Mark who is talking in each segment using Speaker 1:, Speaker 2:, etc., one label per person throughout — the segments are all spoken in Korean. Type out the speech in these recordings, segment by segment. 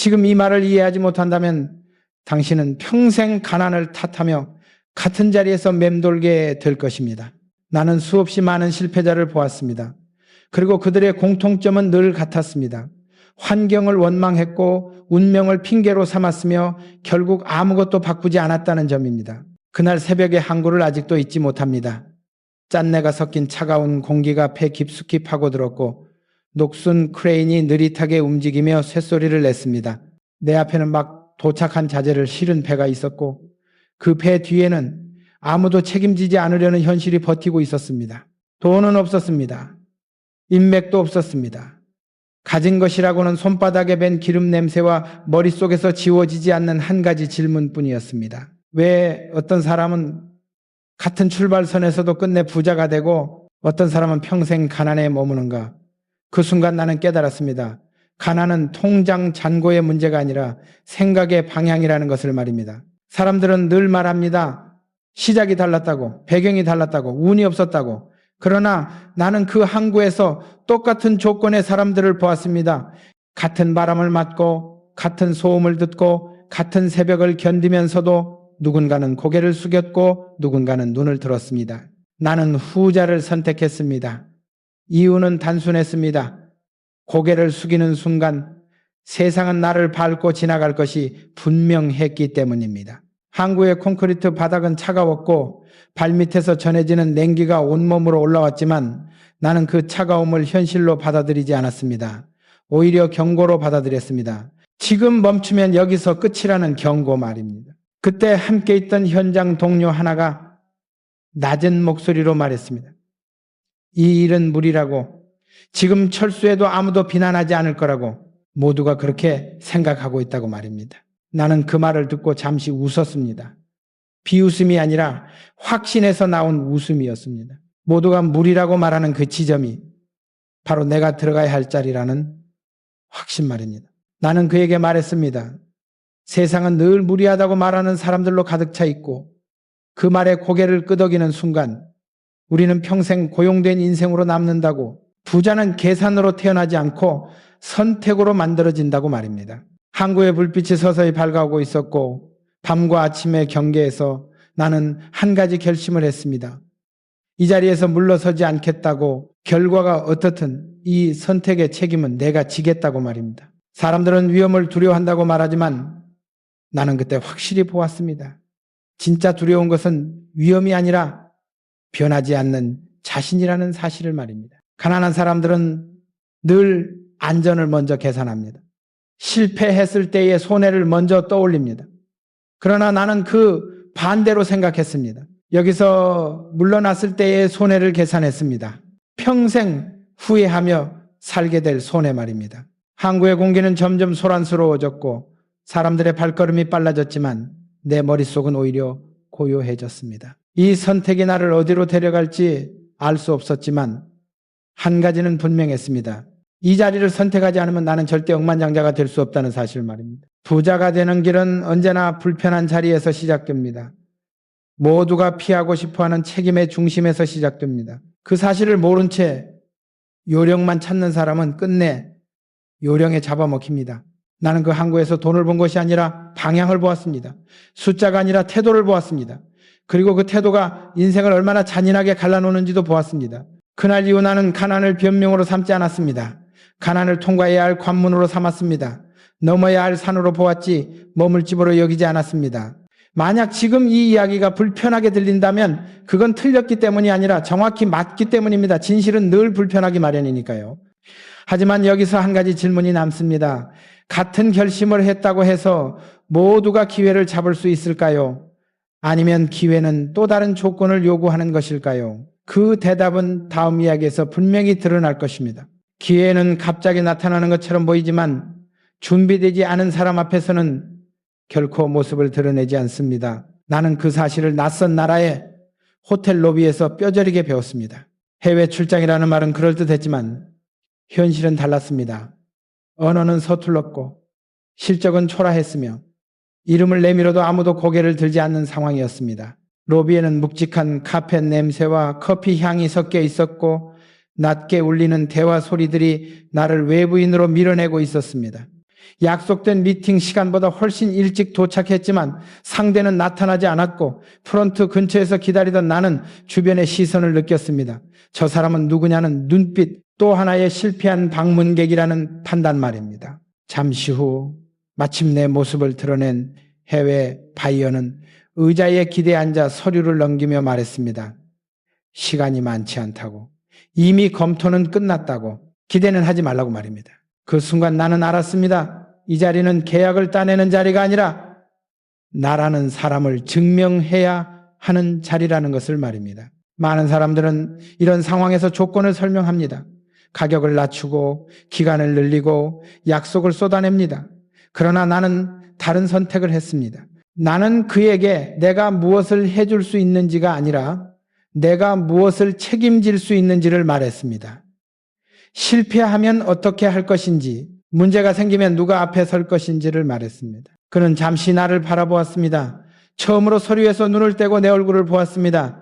Speaker 1: 지금 이 말을 이해하지 못한다면 당신은 평생 가난을 탓하며 같은 자리에서 맴돌게 될 것입니다. 나는 수없이 많은 실패자를 보았습니다. 그리고 그들의 공통점은 늘 같았습니다. 환경을 원망했고 운명을 핑계로 삼았으며 결국 아무것도 바꾸지 않았다는 점입니다. 그날 새벽의 항구를 아직도 잊지 못합니다. 짠내가 섞인 차가운 공기가 폐 깊숙이 파고들었고 녹슨 크레인이 느릿하게 움직이며 쇳소리를 냈습니다. 내 앞에는 막 도착한 자재를 실은 배가 있었고 그 배 뒤에는 아무도 책임지지 않으려는 현실이 버티고 있었습니다. 돈은 없었습니다. 인맥도 없었습니다. 가진 것이라고는 손바닥에 밴 기름 냄새와 머릿속에서 지워지지 않는 한 가지 질문뿐이었습니다. 왜 어떤 사람은 같은 출발선에서도 끝내 부자가 되고 어떤 사람은 평생 가난에 머무는가? 그 순간 나는 깨달았습니다. 가난은 통장 잔고의 문제가 아니라 생각의 방향이라는 것을 말입니다. 사람들은 늘 말합니다. 시작이 달랐다고, 배경이 달랐다고, 운이 없었다고. 그러나 나는 그 항구에서 똑같은 조건의 사람들을 보았습니다. 같은 바람을 맞고 같은 소음을 듣고 같은 새벽을 견디면서도 누군가는 고개를 숙였고 누군가는 눈을 들었습니다. 나는 후자를 선택했습니다. 이유는 단순했습니다. 고개를 숙이는 순간 세상은 나를 밟고 지나갈 것이 분명했기 때문입니다. 항구의 콘크리트 바닥은 차가웠고 발밑에서 전해지는 냉기가 온몸으로 올라왔지만 나는 그 차가움을 현실로 받아들이지 않았습니다. 오히려 경고로 받아들였습니다. 지금 멈추면 여기서 끝이라는 경고 말입니다. 그때 함께 있던 현장 동료 하나가 낮은 목소리로 말했습니다. 이 일은 무리라고, 지금 철수해도 아무도 비난하지 않을 거라고 모두가 그렇게 생각하고 있다고 말입니다. 나는 그 말을 듣고 잠시 웃었습니다. 비웃음이 아니라 확신에서 나온 웃음이었습니다. 모두가 무리라고 말하는 그 지점이 바로 내가 들어가야 할 자리라는 확신 말입니다. 나는 그에게 말했습니다. 세상은 늘 무리하다고 말하는 사람들로 가득 차 있고 그 말에 고개를 끄덕이는 순간 우리는 평생 고용된 인생으로 남는다고, 부자는 계산으로 태어나지 않고 선택으로 만들어진다고 말입니다. 항구의 불빛이 서서히 밝아오고 있었고 밤과 아침의 경계에서 나는 한 가지 결심을 했습니다. 이 자리에서 물러서지 않겠다고, 결과가 어떻든 이 선택의 책임은 내가 지겠다고 말입니다. 사람들은 위험을 두려워한다고 말하지만 나는 그때 확실히 보았습니다. 진짜 두려운 것은 위험이 아니라 변하지 않는 자신이라는 사실을 말입니다. 가난한 사람들은 늘 안전을 먼저 계산합니다. 실패했을 때의 손해를 먼저 떠올립니다. 그러나 나는 그 반대로 생각했습니다. 여기서 물러났을 때의 손해를 계산했습니다. 평생 후회하며 살게 될 손해 말입니다. 항구의 공기는 점점 소란스러워졌고 사람들의 발걸음이 빨라졌지만 내 머릿속은 오히려 고요해졌습니다. 이 선택이 나를 어디로 데려갈지 알 수 없었지만 한 가지는 분명했습니다. 이 자리를 선택하지 않으면 나는 절대 억만장자가 될 수 없다는 사실 말입니다. 부자가 되는 길은 언제나 불편한 자리에서 시작됩니다. 모두가 피하고 싶어하는 책임의 중심에서 시작됩니다. 그 사실을 모른 채 요령만 찾는 사람은 끝내 요령에 잡아먹힙니다. 나는 그 항구에서 돈을 본 것이 아니라 방향을 보았습니다. 숫자가 아니라 태도를 보았습니다. 그리고 그 태도가 인생을 얼마나 잔인하게 갈라놓는지도 보았습니다. 그날 이후 나는 가난을 변명으로 삼지 않았습니다. 가난을 통과해야 할 관문으로 삼았습니다. 넘어야 할 산으로 보았지 머물집으로 여기지 않았습니다. 만약 지금 이 이야기가 불편하게 들린다면 그건 틀렸기 때문이 아니라 정확히 맞기 때문입니다. 진실은 늘 불편하기 마련이니까요. 하지만 여기서 한 가지 질문이 남습니다. 같은 결심을 했다고 해서 모두가 기회를 잡을 수 있을까요? 아니면 기회는 또 다른 조건을 요구하는 것일까요? 그 대답은 다음 이야기에서 분명히 드러날 것입니다. 기회는 갑자기 나타나는 것처럼 보이지만 준비되지 않은 사람 앞에서는 결코 모습을 드러내지 않습니다. 나는 그 사실을 낯선 나라의 호텔 로비에서 뼈저리게 배웠습니다. 해외 출장이라는 말은 그럴듯했지만 현실은 달랐습니다. 언어는 서툴렀고 실적은 초라했으며 이름을 내밀어도 아무도 고개를 들지 않는 상황이었습니다. 로비에는 묵직한 카펫 냄새와 커피 향이 섞여 있었고 낮게 울리는 대화 소리들이 나를 외부인으로 밀어내고 있었습니다. 약속된 미팅 시간보다 훨씬 일찍 도착했지만 상대는 나타나지 않았고 프론트 근처에서 기다리던 나는 주변의 시선을 느꼈습니다. 저 사람은 누구냐는 눈빛, 또 하나의 실패한 방문객이라는 판단 말입니다. 잠시 후 마침내 모습을 드러낸 해외 바이어는 의자에 기대에 앉아 서류를 넘기며 말했습니다. 시간이 많지 않다고, 이미 검토는 끝났다고, 기대는 하지 말라고 말입니다. 그 순간 나는 알았습니다. 이 자리는 계약을 따내는 자리가 아니라 나라는 사람을 증명해야 하는 자리라는 것을 말입니다. 많은 사람들은 이런 상황에서 조건을 설명합니다. 가격을 낮추고 기간을 늘리고 약속을 쏟아냅니다. 그러나 나는 다른 선택을 했습니다. 나는 그에게 내가 무엇을 해줄 수 있는지가 아니라 내가 무엇을 책임질 수 있는지를 말했습니다. 실패하면 어떻게 할 것인지, 문제가 생기면 누가 앞에 설 것인지를 말했습니다. 그는 잠시 나를 바라보았습니다. 처음으로 서류에서 눈을 떼고 내 얼굴을 보았습니다.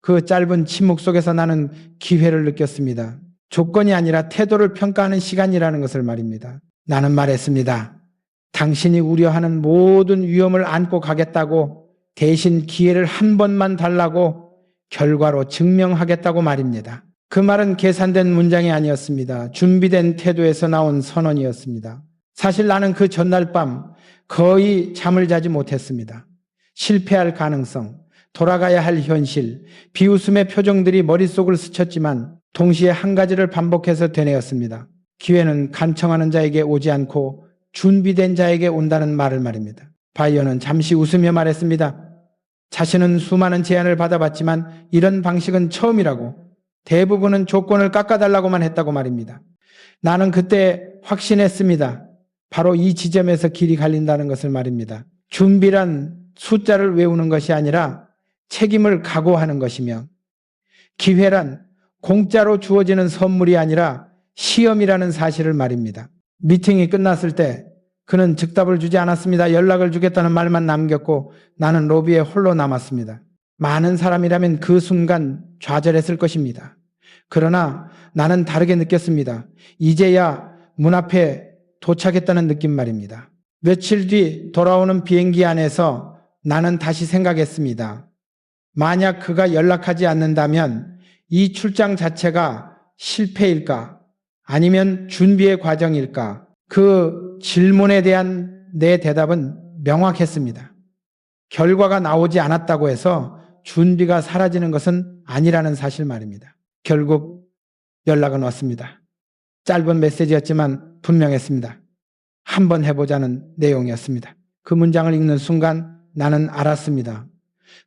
Speaker 1: 그 짧은 침묵 속에서 나는 기회를 느꼈습니다. 조건이 아니라 태도를 평가하는 시간이라는 것을 말입니다. 나는 말했습니다. 당신이 우려하는 모든 위험을 안고 가겠다고, 대신 기회를 한 번만 달라고, 결과로 증명하겠다고 말입니다. 그 말은 계산된 문장이 아니었습니다. 준비된 태도에서 나온 선언이었습니다. 사실 나는 그 전날 밤 거의 잠을 자지 못했습니다. 실패할 가능성, 돌아가야 할 현실, 비웃음의 표정들이 머릿속을 스쳤지만 동시에 한 가지를 반복해서 되뇌었습니다. 기회는 간청하는 자에게 오지 않고 준비된 자에게 온다는 말을 말입니다. 바이어는 잠시 웃으며 말했습니다. 자신은 수많은 제안을 받아봤지만 이런 방식은 처음이라고, 대부분은 조건을 깎아달라고만 했다고 말입니다. 나는 그때 확신했습니다. 바로 이 지점에서 길이 갈린다는 것을 말입니다. 준비란 숫자를 외우는 것이 아니라 책임을 각오하는 것이며, 기회란 공짜로 주어지는 선물이 아니라 시험이라는 사실을 말입니다. 미팅이 끝났을 때 그는 즉답을 주지 않았습니다. 연락을 주겠다는 말만 남겼고 나는 로비에 홀로 남았습니다. 많은 사람이라면 그 순간 좌절했을 것입니다. 그러나 나는 다르게 느꼈습니다. 이제야 문 앞에 도착했다는 느낌 말입니다. 며칠 뒤 돌아오는 비행기 안에서 나는 다시 생각했습니다. 만약 그가 연락하지 않는다면 이 출장 자체가 실패일까? 아니면 준비의 과정일까? 그 질문에 대한 내 대답은 명확했습니다. 결과가 나오지 않았다고 해서 준비가 사라지는 것은 아니라는 사실 말입니다. 결국 연락은 왔습니다. 짧은 메시지였지만 분명했습니다. 한번 해보자는 내용이었습니다. 그 문장을 읽는 순간 나는 알았습니다.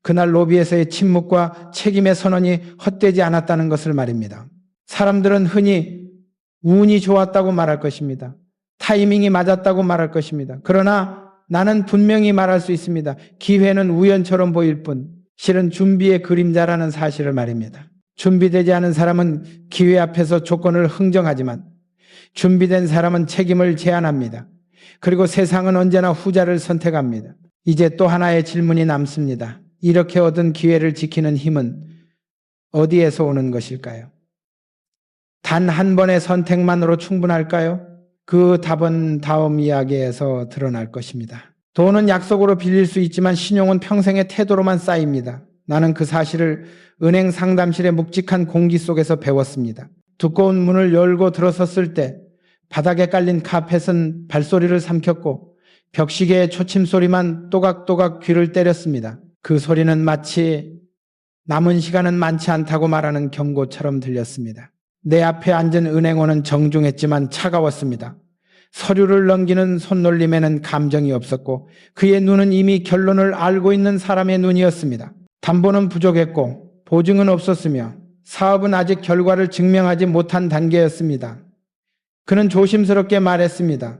Speaker 1: 그날 로비에서의 침묵과 책임의 선언이 헛되지 않았다는 것을 말입니다. 사람들은 흔히 운이 좋았다고 말할 것입니다. 타이밍이 맞았다고 말할 것입니다. 그러나 나는 분명히 말할 수 있습니다. 기회는 우연처럼 보일 뿐 실은 준비의 그림자라는 사실을 말입니다. 준비되지 않은 사람은 기회 앞에서 조건을 흥정하지만 준비된 사람은 책임을 제안합니다. 그리고 세상은 언제나 후자를 선택합니다. 이제 또 하나의 질문이 남습니다. 이렇게 얻은 기회를 지키는 힘은 어디에서 오는 것일까요? 단 한 번의 선택만으로 충분할까요? 그 답은 다음 이야기에서 드러날 것입니다. 돈은 약속으로 빌릴 수 있지만 신용은 평생의 태도로만 쌓입니다. 나는 그 사실을 은행 상담실의 묵직한 공기 속에서 배웠습니다. 두꺼운 문을 열고 들어섰을 때 바닥에 깔린 카펫은 발소리를 삼켰고 벽시계의 초침 소리만 또각또각 귀를 때렸습니다. 그 소리는 마치 남은 시간은 많지 않다고 말하는 경고처럼 들렸습니다. 내 앞에 앉은 은행원은 정중했지만 차가웠습니다. 서류를 넘기는 손놀림에는 감정이 없었고 그의 눈은 이미 결론을 알고 있는 사람의 눈이었습니다. 담보는 부족했고 보증은 없었으며 사업은 아직 결과를 증명하지 못한 단계였습니다. 그는 조심스럽게 말했습니다.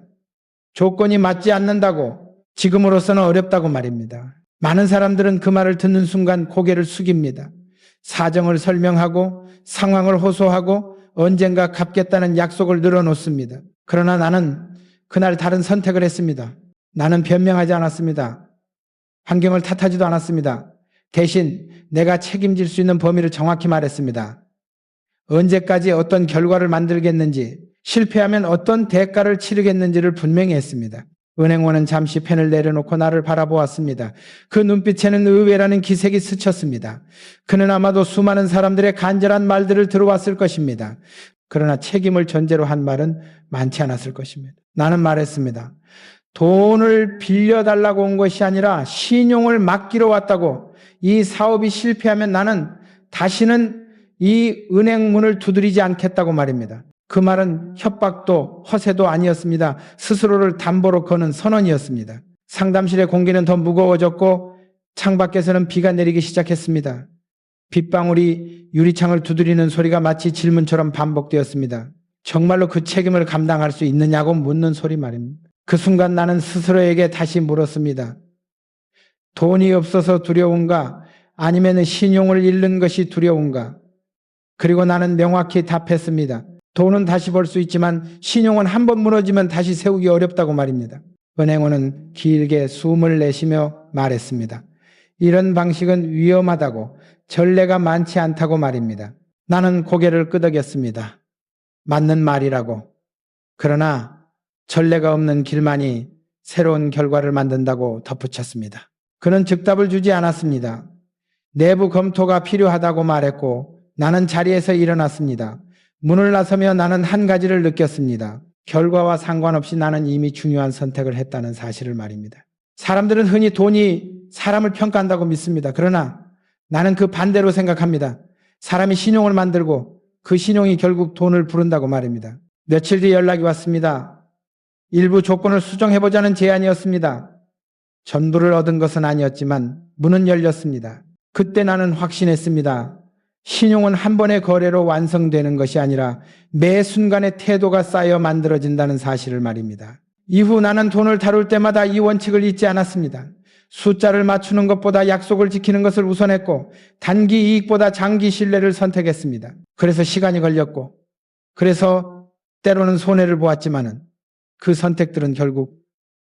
Speaker 1: 조건이 맞지 않는다고, 지금으로서는 어렵다고 말입니다. 많은 사람들은 그 말을 듣는 순간 고개를 숙입니다. 사정을 설명하고 상황을 호소하고 언젠가 갚겠다는 약속을 늘어놓습니다. 그러나 나는 그날 다른 선택을 했습니다. 나는 변명하지 않았습니다. 환경을 탓하지도 않았습니다. 대신 내가 책임질 수 있는 범위를 정확히 말했습니다. 언제까지 어떤 결과를 만들겠는지, 실패하면 어떤 대가를 치르겠는지를 분명히 했습니다. 은행원은 잠시 펜을 내려놓고 나를 바라보았습니다. 그 눈빛에는 의외라는 기색이 스쳤습니다. 그는 아마도 수많은 사람들의 간절한 말들을 들어왔을 것입니다. 그러나 책임을 전제로 한 말은 많지 않았을 것입니다. 나는 말했습니다. 돈을 빌려달라고 온 것이 아니라 신용을 맡기러 왔다고. 이 사업이 실패하면 나는 다시는 이 은행 문을 두드리지 않겠다고 말입니다. 그 말은 협박도 허세도 아니었습니다. 스스로를 담보로 거는 선언이었습니다. 상담실의 공기는 더 무거워졌고 창밖에서는 비가 내리기 시작했습니다. 빗방울이 유리창을 두드리는 소리가 마치 질문처럼 반복되었습니다. 정말로 그 책임을 감당할 수 있느냐고 묻는 소리 말입니다. 그 순간 나는 스스로에게 다시 물었습니다. 돈이 없어서 두려운가? 아니면 신용을 잃는 것이 두려운가? 그리고 나는 명확히 답했습니다. 돈은 다시 벌 수 있지만 신용은 한번 무너지면 다시 세우기 어렵다고 말입니다. 은행원은 길게 숨을 내쉬며 말했습니다. 이런 방식은 위험하다고, 전례가 많지 않다고 말입니다. 나는 고개를 끄덕였습니다. 맞는 말이라고. 그러나 전례가 없는 길만이 새로운 결과를 만든다고 덧붙였습니다. 그는 즉답을 주지 않았습니다. 내부 검토가 필요하다고 말했고 나는 자리에서 일어났습니다. 문을 나서며 나는 한 가지를 느꼈습니다. 결과와 상관없이 나는 이미 중요한 선택을 했다는 사실을 말입니다. 사람들은 흔히 돈이 사람을 평가한다고 믿습니다. 그러나 나는 그 반대로 생각합니다. 사람이 신용을 만들고 그 신용이 결국 돈을 부른다고 말입니다. 며칠 뒤 연락이 왔습니다. 일부 조건을 수정해보자는 제안이었습니다. 전부를 얻은 것은 아니었지만 문은 열렸습니다. 그때 나는 확신했습니다. 신용은 한 번의 거래로 완성되는 것이 아니라 매 순간의 태도가 쌓여 만들어진다는 사실을 말입니다. 이후 나는 돈을 다룰 때마다 이 원칙을 잊지 않았습니다. 숫자를 맞추는 것보다 약속을 지키는 것을 우선했고 단기 이익보다 장기 신뢰를 선택했습니다. 그래서 시간이 걸렸고 그래서 때로는 손해를 보았지만은 그 선택들은 결국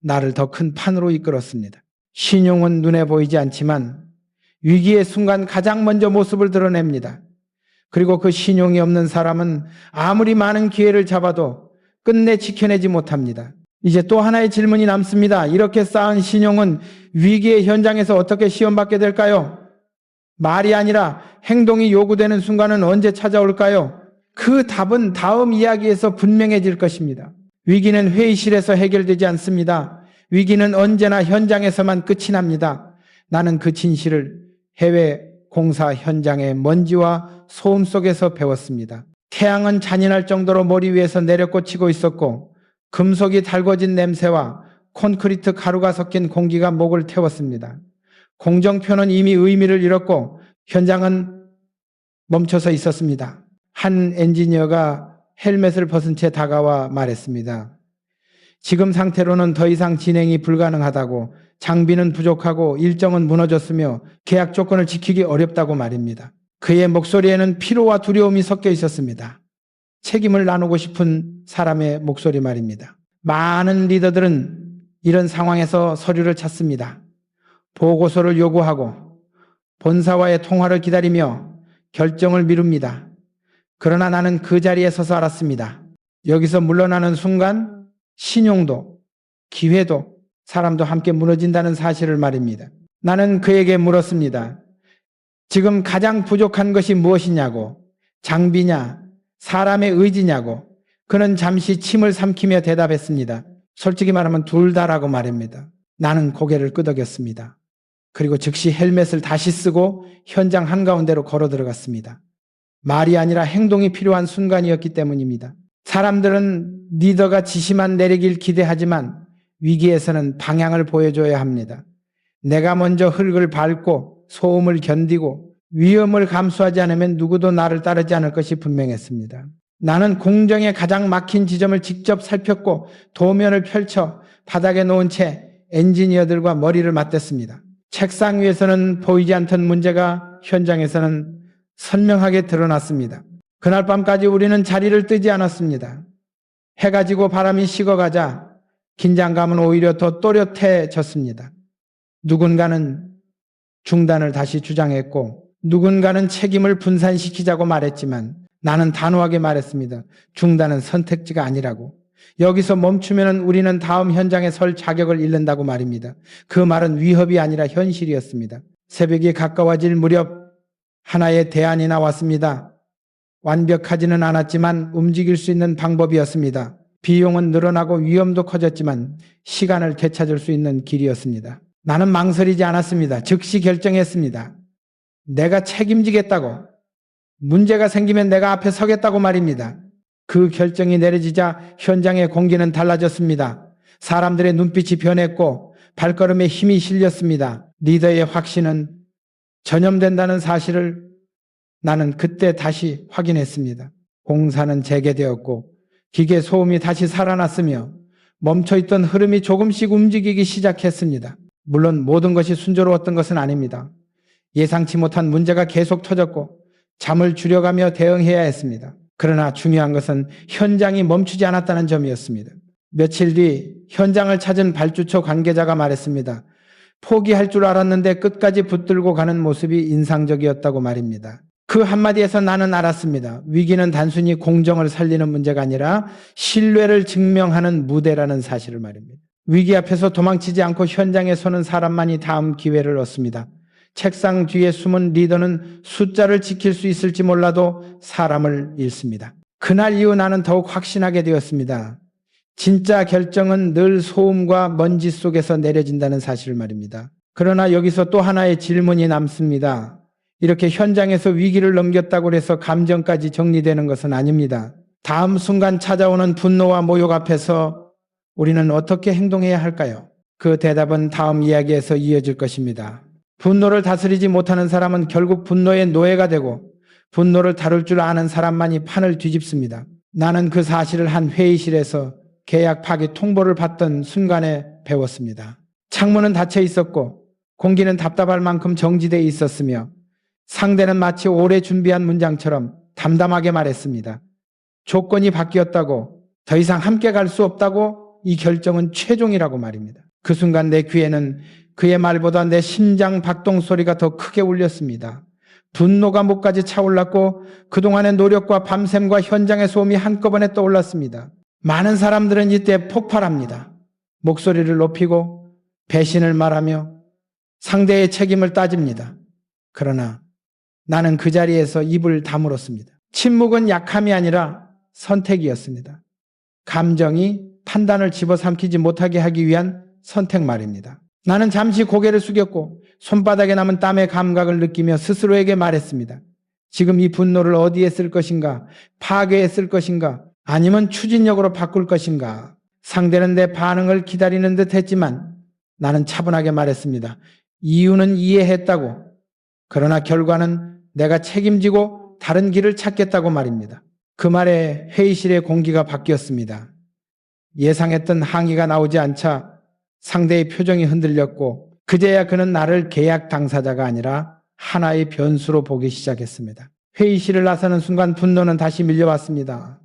Speaker 1: 나를 더 큰 판으로 이끌었습니다. 신용은 눈에 보이지 않지만 위기의 순간 가장 먼저 모습을 드러냅니다. 그리고 그 신용이 없는 사람은 아무리 많은 기회를 잡아도 끝내 지켜내지 못합니다. 이제 또 하나의 질문이 남습니다. 이렇게 쌓은 신용은 위기의 현장에서 어떻게 시험받게 될까요? 말이 아니라 행동이 요구되는 순간은 언제 찾아올까요? 그 답은 다음 이야기에서 분명해질 것입니다. 위기는 회의실에서 해결되지 않습니다. 위기는 언제나 현장에서만 끝이 납니다. 나는 그 진실을 해외 공사 현장의 먼지와 소음 속에서 배웠습니다. 태양은 잔인할 정도로 머리 위에서 내려꽂히고 있었고 금속이 달궈진 냄새와 콘크리트 가루가 섞인 공기가 목을 태웠습니다. 공정표는 이미 의미를 잃었고 현장은 멈춰서 있었습니다. 한 엔지니어가 헬멧을 벗은 채 다가와 말했습니다. 지금 상태로는 더 이상 진행이 불가능하다고, 장비는 부족하고 일정은 무너졌으며 계약 조건을 지키기 어렵다고 말입니다. 그의 목소리에는 피로와 두려움이 섞여 있었습니다. 책임을 나누고 싶은 사람의 목소리 말입니다. 많은 리더들은 이런 상황에서 서류를 찾습니다. 보고서를 요구하고 본사와의 통화를 기다리며 결정을 미룹니다. 그러나 나는 그 자리에 서서 알았습니다. 여기서 물러나는 순간 신용도, 기회도, 사람도 함께 무너진다는 사실을 말입니다. 나는 그에게 물었습니다. 지금 가장 부족한 것이 무엇이냐고, 장비냐, 사람의 의지냐고. 그는 잠시 침을 삼키며 대답했습니다. 솔직히 말하면 둘 다라고 말입니다. 나는 고개를 끄덕였습니다. 그리고 즉시 헬멧을 다시 쓰고 현장 한가운데로 걸어 들어갔습니다. 말이 아니라 행동이 필요한 순간이었기 때문입니다. 사람들은 리더가 지시만 내리길 기대하지만 위기에서는 방향을 보여줘야 합니다. 내가 먼저 흙을 밟고 소음을 견디고 위험을 감수하지 않으면 누구도 나를 따르지 않을 것이 분명했습니다. 나는 공정의 가장 막힌 지점을 직접 살폈고 도면을 펼쳐 바닥에 놓은 채 엔지니어들과 머리를 맞댔습니다. 책상 위에서는 보이지 않던 문제가 현장에서는 선명하게 드러났습니다. 그날 밤까지 우리는 자리를 뜨지 않았습니다. 해가 지고 바람이 식어가자 긴장감은 오히려 더 또렷해졌습니다. 누군가는 중단을 다시 주장했고 누군가는 책임을 분산시키자고 말했지만 나는 단호하게 말했습니다. 중단은 선택지가 아니라고. 여기서 멈추면 우리는 다음 현장에 설 자격을 잃는다고 말입니다. 그 말은 위협이 아니라 현실이었습니다. 새벽이 가까워질 무렵 하나의 대안이 나왔습니다. 완벽하지는 않았지만 움직일 수 있는 방법이었습니다. 비용은 늘어나고 위험도 커졌지만 시간을 되찾을 수 있는 길이었습니다. 나는 망설이지 않았습니다. 즉시 결정했습니다. 내가 책임지겠다고. 문제가 생기면 내가 앞에 서겠다고 말입니다. 그 결정이 내려지자 현장의 공기는 달라졌습니다. 사람들의 눈빛이 변했고 발걸음에 힘이 실렸습니다. 리더의 확신은 전염된다는 사실을 나는 그때 다시 확인했습니다. 공사는 재개되었고 기계 소음이 다시 살아났으며 멈춰있던 흐름이 조금씩 움직이기 시작했습니다. 물론 모든 것이 순조로웠던 것은 아닙니다. 예상치 못한 문제가 계속 터졌고 잠을 줄여가며 대응해야 했습니다. 그러나 중요한 것은 현장이 멈추지 않았다는 점이었습니다. 며칠 뒤 현장을 찾은 발주처 관계자가 말했습니다. 포기할 줄 알았는데 끝까지 붙들고 가는 모습이 인상적이었다고 말입니다. 그 한마디에서 나는 알았습니다. 위기는 단순히 공정을 살리는 문제가 아니라 신뢰를 증명하는 무대라는 사실을 말입니다. 위기 앞에서 도망치지 않고 현장에 서는 사람만이 다음 기회를 얻습니다. 책상 뒤에 숨은 리더는 숫자를 지킬 수 있을지 몰라도 사람을 잃습니다. 그날 이후 나는 더욱 확신하게 되었습니다. 진짜 결정은 늘 소음과 먼지 속에서 내려진다는 사실을 말입니다. 그러나 여기서 또 하나의 질문이 남습니다. 이렇게 현장에서 위기를 넘겼다고 해서 감정까지 정리되는 것은 아닙니다. 다음 순간 찾아오는 분노와 모욕 앞에서 우리는 어떻게 행동해야 할까요? 그 대답은 다음 이야기에서 이어질 것입니다. 분노를 다스리지 못하는 사람은 결국 분노의 노예가 되고 분노를 다룰 줄 아는 사람만이 판을 뒤집습니다. 나는 그 사실을 한 회의실에서 계약 파기 통보를 받던 순간에 배웠습니다. 창문은 닫혀 있었고 공기는 답답할 만큼 정지되어 있었으며 상대는 마치 오래 준비한 문장처럼 담담하게 말했습니다. 조건이 바뀌었다고, 더 이상 함께 갈 수 없다고, 이 결정은 최종이라고 말입니다. 그 순간 내 귀에는 그의 말보다 내 심장 박동 소리가 더 크게 울렸습니다. 분노가 목까지 차올랐고 그동안의 노력과 밤샘과 현장의 소음이 한꺼번에 떠올랐습니다. 많은 사람들은 이때 폭발합니다. 목소리를 높이고 배신을 말하며 상대의 책임을 따집니다. 그러나 나는 그 자리에서 입을 다물었습니다. 침묵은 약함이 아니라 선택이었습니다. 감정이 판단을 집어삼키지 못하게 하기 위한 선택 말입니다. 나는 잠시 고개를 숙였고 손바닥에 남은 땀의 감각을 느끼며 스스로에게 말했습니다. 지금 이 분노를 어디에 쓸 것인가? 파괴에 쓸 것인가? 아니면 추진력으로 바꿀 것인가? 상대는 내 반응을 기다리는 듯 했지만 나는 차분하게 말했습니다. 이유는 이해했다고. 그러나 결과는 내가 책임지고 다른 길을 찾겠다고 말입니다. 그 말에 회의실의 공기가 바뀌었습니다. 예상했던 항의가 나오지 않자 상대의 표정이 흔들렸고 그제야 그는 나를 계약 당사자가 아니라 하나의 변수로 보기 시작했습니다. 회의실을 나서는 순간 분노는 다시 밀려왔습니다.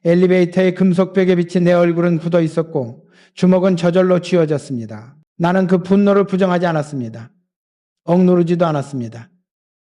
Speaker 1: 엘리베이터의 금속벽에 비친 내 얼굴은 굳어 있었고 주먹은 저절로 쥐어졌습니다. 나는 그 분노를 부정하지 않았습니다. 억누르지도 않았습니다.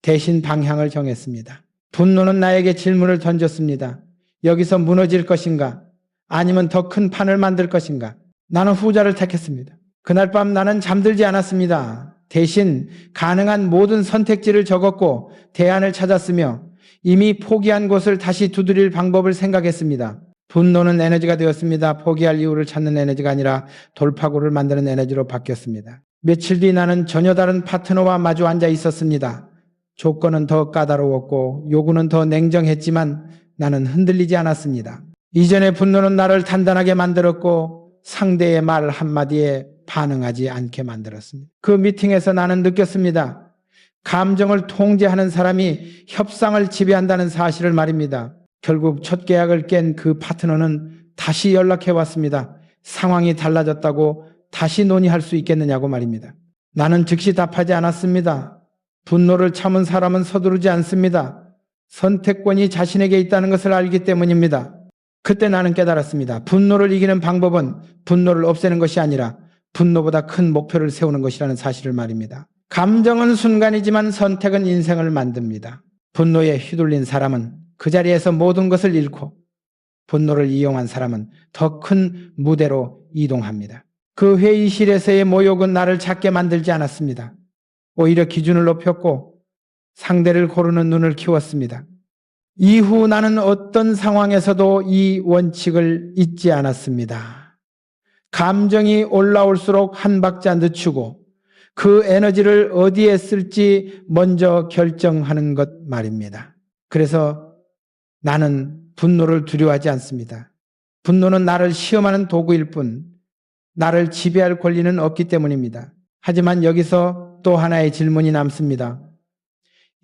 Speaker 1: 대신 방향을 정했습니다. 분노는 나에게 질문을 던졌습니다. 여기서 무너질 것인가? 아니면 더 큰 판을 만들 것인가? 나는 후자를 택했습니다. 그날 밤 나는 잠들지 않았습니다. 대신 가능한 모든 선택지를 적었고 대안을 찾았으며 이미 포기한 곳을 다시 두드릴 방법을 생각했습니다. 분노는 에너지가 되었습니다. 포기할 이유를 찾는 에너지가 아니라 돌파구를 만드는 에너지로 바뀌었습니다. 며칠 뒤 나는 전혀 다른 파트너와 마주 앉아 있었습니다. 조건은 더 까다로웠고 요구는 더 냉정했지만 나는 흔들리지 않았습니다. 이전의 분노는 나를 단단하게 만들었고 상대의 말 한마디에 반응하지 않게 만들었습니다. 그 미팅에서 나는 느꼈습니다. 감정을 통제하는 사람이 협상을 지배한다는 사실을 말입니다. 결국 첫 계약을 깬 그 파트너는 다시 연락해 왔습니다. 상황이 달라졌다고 다시 논의할 수 있겠느냐고 말입니다. 나는 즉시 답하지 않았습니다. 분노를 참은 사람은 서두르지 않습니다. 선택권이 자신에게 있다는 것을 알기 때문입니다. 그때 나는 깨달았습니다. 분노를 이기는 방법은 분노를 없애는 것이 아니라 분노보다 큰 목표를 세우는 것이라는 사실을 말입니다. 감정은 순간이지만 선택은 인생을 만듭니다. 분노에 휘둘린 사람은 그 자리에서 모든 것을 잃고 분노를 이용한 사람은 더 큰 무대로 이동합니다. 그 회의실에서의 모욕은 나를 작게 만들지 않았습니다. 오히려 기준을 높였고 상대를 고르는 눈을 키웠습니다. 이후 나는 어떤 상황에서도 이 원칙을 잊지 않았습니다. 감정이 올라올수록 한 박자 늦추고 그 에너지를 어디에 쓸지 먼저 결정하는 것 말입니다. 그래서 나는 분노를 두려워하지 않습니다. 분노는 나를 시험하는 도구일 뿐 나를 지배할 권리는 없기 때문입니다. 하지만 여기서 또 하나의 질문이 남습니다.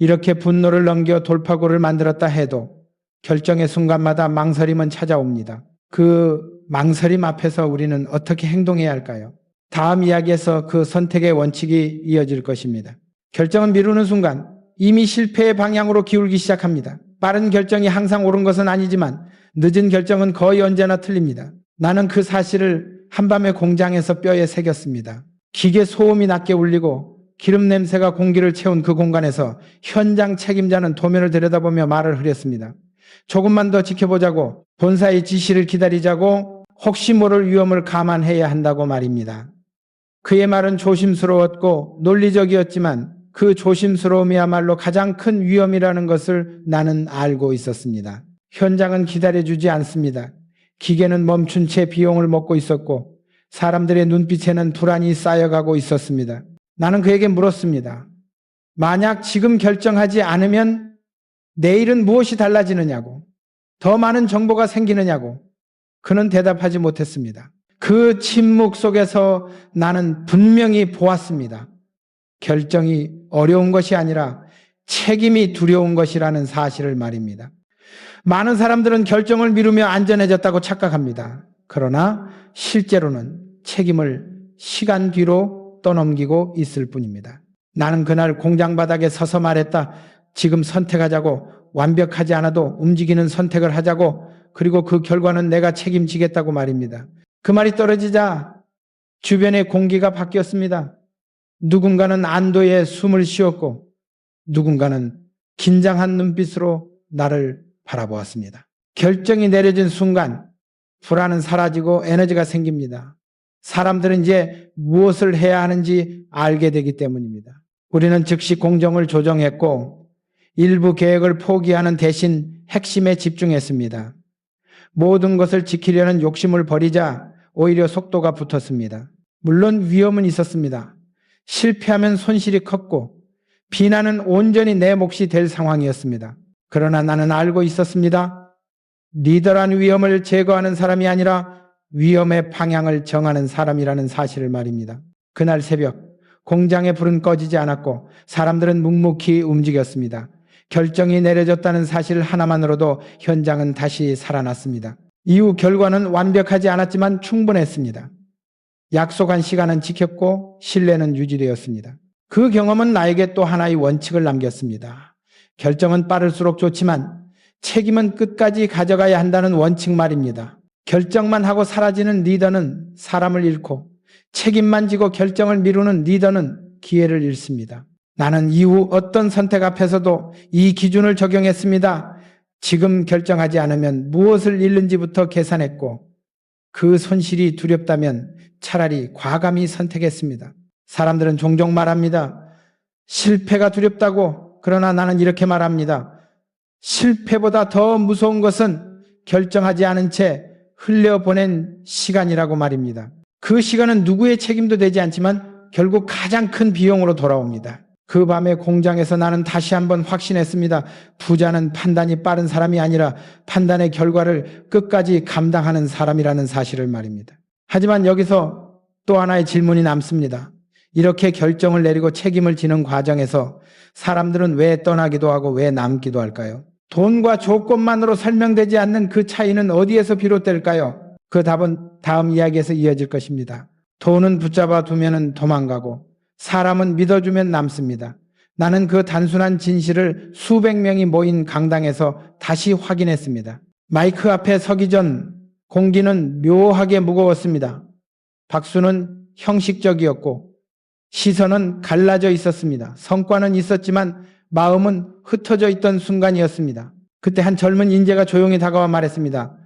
Speaker 1: 이렇게 분노를 넘겨 돌파구를 만들었다 해도 결정의 순간마다 망설임은 찾아옵니다. 그 망설임 앞에서 우리는 어떻게 행동해야 할까요? 다음 이야기에서 그 선택의 원칙이 이어질 것입니다. 결정은 미루는 순간 이미 실패의 방향으로 기울기 시작합니다. 빠른 결정이 항상 옳은 것은 아니지만 늦은 결정은 거의 언제나 틀립니다. 나는 그 사실을 한밤의 공장에서 뼈에 새겼습니다. 기계 소음이 낮게 울리고 기름 냄새가 공기를 채운 그 공간에서 현장 책임자는 도면을 들여다보며 말을 흐렸습니다. 조금만 더 지켜보자고, 본사의 지시를 기다리자고, 혹시 모를 위험을 감안해야 한다고 말입니다. 그의 말은 조심스러웠고 논리적이었지만 그 조심스러움이야말로 가장 큰 위험이라는 것을 나는 알고 있었습니다. 현장은 기다려주지 않습니다. 기계는 멈춘 채 비용을 먹고 있었고 사람들의 눈빛에는 불안이 쌓여가고 있었습니다. 나는 그에게 물었습니다. 만약 지금 결정하지 않으면 내일은 무엇이 달라지느냐고, 더 많은 정보가 생기느냐고. 그는 대답하지 못했습니다. 그 침묵 속에서 나는 분명히 보았습니다. 결정이 어려운 것이 아니라 책임이 두려운 것이라는 사실을 말입니다. 많은 사람들은 결정을 미루며 안전해졌다고 착각합니다. 그러나 실제로는 책임을 시간 뒤로 떠넘기고 있을 뿐입니다. 나는 그날 공장 바닥에 서서 말했다. 지금 선택하자고, 완벽하지 않아도 움직이는 선택을 하자고, 그리고 그 결과는 내가 책임지겠다고 말입니다. 그 말이 떨어지자 주변의 공기가 바뀌었습니다. 누군가는 안도의 숨을 쉬었고 누군가는 긴장한 눈빛으로 나를 바라보았습니다. 결정이 내려진 순간 불안은 사라지고 에너지가 생깁니다. 사람들은 이제 무엇을 해야 하는지 알게 되기 때문입니다. 우리는 즉시 공정을 조정했고 일부 계획을 포기하는 대신 핵심에 집중했습니다. 모든 것을 지키려는 욕심을 버리자 오히려 속도가 붙었습니다. 물론 위험은 있었습니다. 실패하면 손실이 컸고 비난은 온전히 내 몫이 될 상황이었습니다. 그러나 나는 알고 있었습니다. 리더란 위험을 제거하는 사람이 아니라 위험의 방향을 정하는 사람이라는 사실을 말입니다. 그날 새벽 공장의 불은 꺼지지 않았고 사람들은 묵묵히 움직였습니다. 결정이 내려졌다는 사실 하나만으로도 현장은 다시 살아났습니다. 이후 결과는 완벽하지 않았지만 충분했습니다. 약속한 시간은 지켰고 신뢰는 유지되었습니다. 그 경험은 나에게 또 하나의 원칙을 남겼습니다. 결정은 빠를수록 좋지만 책임은 끝까지 가져가야 한다는 원칙 말입니다. 결정만 하고 사라지는 리더는 사람을 잃고 책임만 지고 결정을 미루는 리더는 기회를 잃습니다. 나는 이후 어떤 선택 앞에서도 이 기준을 적용했습니다. 지금 결정하지 않으면 무엇을 잃는지부터 계산했고 그 손실이 두렵다면 차라리 과감히 선택했습니다. 사람들은 종종 말합니다. 실패가 두렵다고. 그러나 나는 이렇게 말합니다. 실패보다 더 무서운 것은 결정하지 않은 채 흘려보낸 시간이라고 말입니다. 그 시간은 누구의 책임도 되지 않지만 결국 가장 큰 비용으로 돌아옵니다. 그 밤에 공장에서 나는 다시 한번 확신했습니다. 부자는 판단이 빠른 사람이 아니라 판단의 결과를 끝까지 감당하는 사람이라는 사실을 말입니다. 하지만 여기서 또 하나의 질문이 남습니다. 이렇게 결정을 내리고 책임을 지는 과정에서 사람들은 왜 떠나기도 하고 왜 남기도 할까요? 돈과 조건만으로 설명되지 않는 그 차이는 어디에서 비롯될까요? 그 답은 다음 이야기에서 이어질 것입니다. 돈은 붙잡아 두면 도망가고 사람은 믿어주면 남습니다. 나는 그 단순한 진실을 수백 명이 모인 강당에서 다시 확인했습니다. 마이크 앞에 서기 전 공기는 묘하게 무거웠습니다. 박수는 형식적이었고 시선은 갈라져 있었습니다. 성과는 있었지만 마음은 흩어져 있던 순간이었습니다. 그때 한 젊은 인재가 조용히 다가와 말했습니다.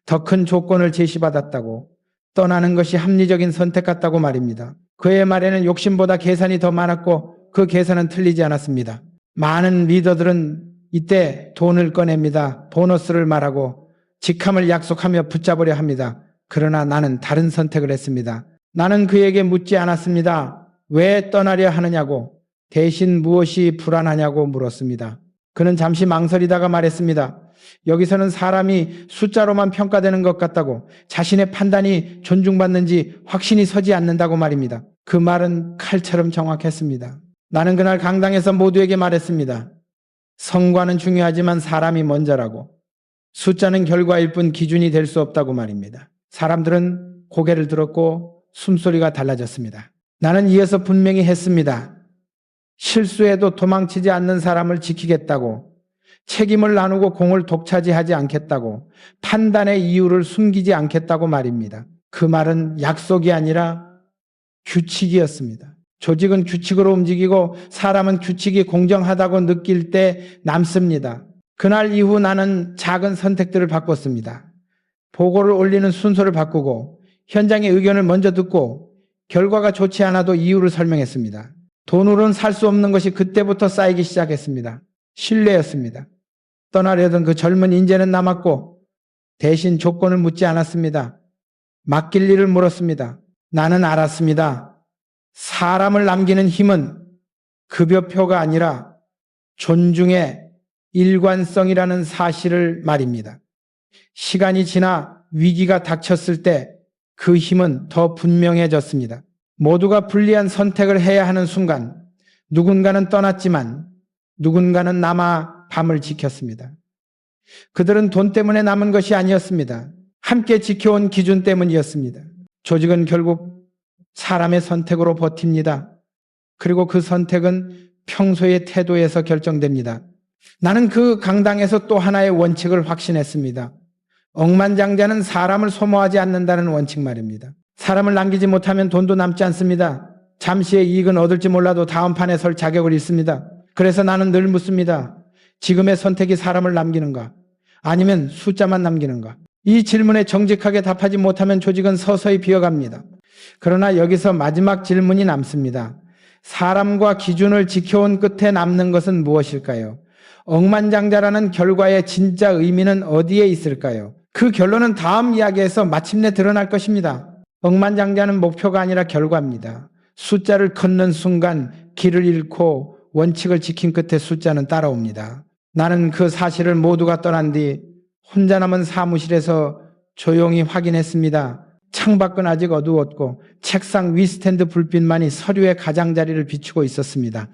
Speaker 1: 더 큰 조건을 제시받았다고, 떠나는 것이 합리적인 선택 같다고 말입니다. 그의 말에는 욕심보다 계산이 더 많았고 그 계산은 틀리지 않았습니다. 많은 리더들은 이때 돈을 꺼냅니다. 보너스를 말하고 직함을 약속하며 붙잡으려 합니다. 그러나 나는 다른 선택을 했습니다. 나는 그에게 묻지 않았습니다. 왜 떠나려 하느냐고, 대신 무엇이 불안하냐고 물었습니다. 그는 잠시 망설이다가 말했습니다. 여기서는 사람이 숫자로만 평가되는 것 같다고, 자신의 판단이 존중받는지 확신이 서지 않는다고 말입니다. 그 말은 칼처럼 정확했습니다. 나는 그날 강당에서 모두에게 말했습니다. 성과는 중요하지만 사람이 먼저라고, 숫자는 결과일 뿐 기준이 될 수 없다고 말입니다. 사람들은 고개를 들었고 숨소리가 달라졌습니다. 나는 이어서 분명히 했습니다. 실수해도 도망치지 않는 사람을 지키겠다고, 책임을 나누고 공을 독차지하지 않겠다고, 판단의 이유를 숨기지 않겠다고 말입니다. 그 말은 약속이 아니라 규칙이었습니다. 조직은 규칙으로 움직이고 사람은 규칙이 공정하다고 느낄 때 남습니다. 그날 이후 나는 작은 선택들을 바꿨습니다. 보고를 올리는 순서를 바꾸고 현장의 의견을 먼저 듣고 결과가 좋지 않아도 이유를 설명했습니다. 돈으로는 살 수 없는 것이 그때부터 쌓이기 시작했습니다. 신뢰였습니다. 떠나려던 그 젊은 인재는 남았고 대신 조건을 묻지 않았습니다. 맡길 일을 물었습니다. 나는 알았습니다. 사람을 남기는 힘은 급여표가 아니라 존중의 일관성이라는 사실을 말입니다. 시간이 지나 위기가 닥쳤을 때 그 힘은 더 분명해졌습니다. 모두가 불리한 선택을 해야 하는 순간 누군가는 떠났지만 누군가는 남아 밤을 지켰습니다. 그들은 돈 때문에 남은 것이 아니었습니다. 함께 지켜온 기준 때문이었습니다. 조직은 결국 사람의 선택으로 버팁니다. 그리고 그 선택은 평소의 태도에서 결정됩니다. 나는 그 강당에서 또 하나의 원칙을 확신했습니다. 억만장자는 사람을 소모하지 않는다는 원칙 말입니다. 사람을 남기지 못하면 돈도 남지 않습니다. 잠시의 이익은 얻을지 몰라도 다음 판에 설 자격을 잃습니다. 그래서 나는 늘 묻습니다. 지금의 선택이 사람을 남기는가? 아니면 숫자만 남기는가? 이 질문에 정직하게 답하지 못하면 조직은 서서히 비어갑니다. 그러나 여기서 마지막 질문이 남습니다. 사람과 기준을 지켜온 끝에 남는 것은 무엇일까요? 억만장자라는 결과의 진짜 의미는 어디에 있을까요? 그 결론은 다음 이야기에서 마침내 드러날 것입니다. 억만장자는 목표가 아니라 결과입니다. 숫자를 걷는 순간 길을 잃고 원칙을 지킨 끝에 숫자는 따라옵니다. 나는 그 사실을 모두가 떠난 뒤 혼자 남은 사무실에서 조용히 확인했습니다. 창밖은 아직 어두웠고 책상 위 스탠드 불빛만이 서류의 가장자리를 비추고 있었습니다.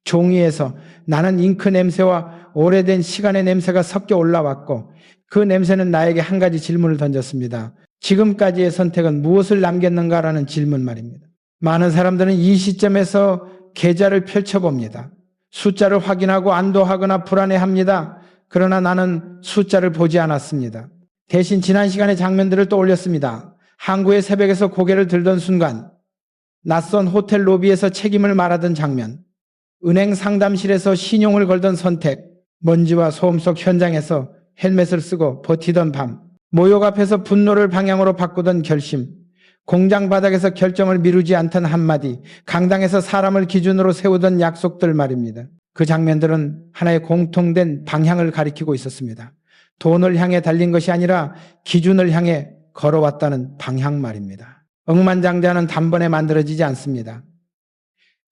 Speaker 1: 종이에서 나는 잉크 냄새와 오래된 시간의 냄새가 섞여 올라왔고 그 냄새는 나에게 한 가지 질문을 던졌습니다. 지금까지의 선택은 무엇을 남겼는가라는 질문 말입니다. 많은 사람들은 이 시점에서 계좌를 펼쳐봅니다. 숫자를 확인하고 안도하거나 불안해합니다. 그러나 나는 숫자를 보지 않았습니다. 대신 지난 시간의 장면들을 떠올렸습니다. 항구의 새벽에서 고개를 들던 순간, 낯선 호텔 로비에서 책임을 말하던 장면, 은행 상담실에서 신용을 걸던 선택, 먼지와 소음 속 현장에서 헬멧을 쓰고 버티던 밤, 모욕 앞에서 분노를 방향으로 바꾸던 결심, 공장 바닥에서 결정을 미루지 않던 한마디, 강당에서 사람을 기준으로 세우던 약속들 말입니다. 그 장면들은 하나의 공통된 방향을 가리키고 있었습니다. 돈을 향해 달린 것이 아니라 기준을 향해 걸어왔다는 방향 말입니다. 억만장자는 단번에 만들어지지 않습니다.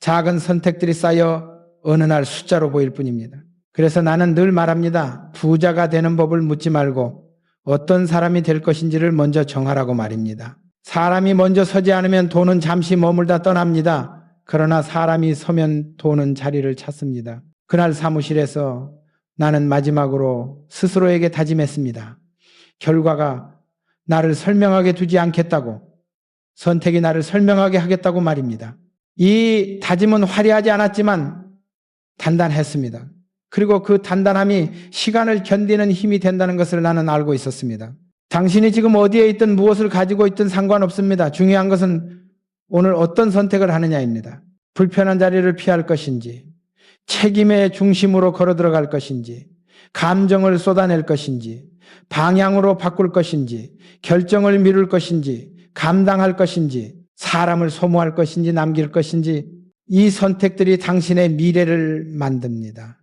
Speaker 1: 작은 선택들이 쌓여 어느 날 숫자로 보일 뿐입니다. 그래서 나는 늘 말합니다. 부자가 되는 법을 묻지 말고 어떤 사람이 될 것인지를 먼저 정하라고 말입니다. 사람이 먼저 서지 않으면 돈은 잠시 머물다 떠납니다. 그러나 사람이 서면 돈은 자리를 찾습니다. 그날 사무실에서 나는 마지막으로 스스로에게 다짐했습니다. 결과가 나를 설명하게 두지 않겠다고, 선택이 나를 설명하게 하겠다고 말입니다. 이 다짐은 화려하지 않았지만 단단했습니다. 그리고 그 단단함이 시간을 견디는 힘이 된다는 것을 나는 알고 있었습니다. 당신이 지금 어디에 있든 무엇을 가지고 있든 상관없습니다. 중요한 것은 오늘 어떤 선택을 하느냐입니다. 불편한 자리를 피할 것인지, 책임의 중심으로 걸어 들어갈 것인지, 감정을 쏟아낼 것인지, 방향으로 바꿀 것인지, 결정을 미룰 것인지, 감당할 것인지, 사람을 소모할 것인지 남길 것인지, 이 선택들이 당신의 미래를 만듭니다.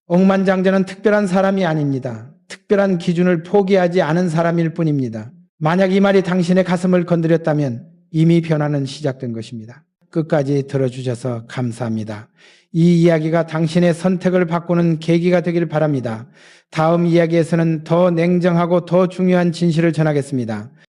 Speaker 1: 억만장자는 특별한 사람이 아닙니다. 특별한 기준을 포기하지 않은 사람일 뿐입니다. 만약 이 말이 당신의 가슴을 건드렸다면 이미 변화는 시작된 것입니다. 끝까지 들어주셔서 감사합니다. 이 이야기가 당신의 선택을 바꾸는 계기가 되길 바랍니다. 다음 이야기에서는 더 냉정하고 더 중요한 진실을 전하겠습니다.